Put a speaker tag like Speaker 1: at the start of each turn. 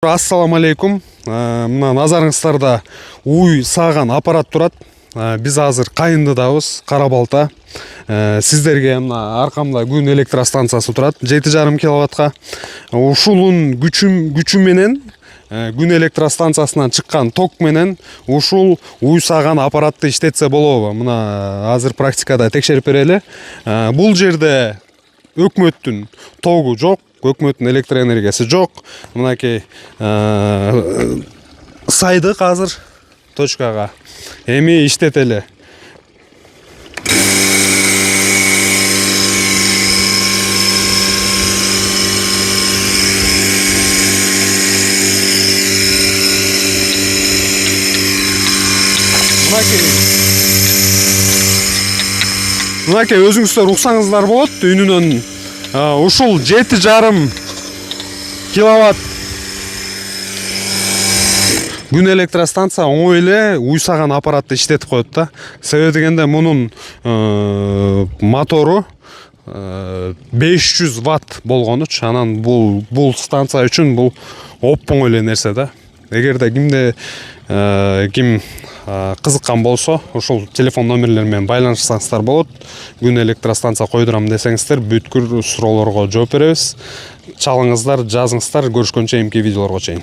Speaker 1: Ассаламу алейкум. Мына назарыңыздарда уй саған аппарат турат. Біз азыр Кайындыдабыз, Карабалта. Сіздерге мына аркамда күн электростанциясы турат, 7,5 киловаттка. Ушулун күчү менен күн электростанциясынан чыккан ток менен ушул уй саган аппаратты иштетсе болобу? Мына азыр практикада текшерип берели. Бул жерде өкмөттүн тогу жок, өкмөттүн электроэнергиясы жок. Мынакей сайдык азыр точкага. Эми иштетели. Мынакей өзүңүздөр уксаңыздар болот. Үнүнөн ушул 7,5 киловатт күн электростанция оңой эле уйсаган аппаратты иштетип коет да. Себеби дегенде мунун мотору 500 ватт болгонучу. Анан бул станция үчүн бул оп-оңой эле нерсе да. Эгерде ким кызыккан болсо, ушул телефон номерлери менен байланышсаңыздар болот. Күн электростанция койдурам десеңиздер, бүткүл суроолорго жооп беребиз. Чалыңыздар, жазыңыздар. Көрүшкөнчө эмки видеолорго чейин.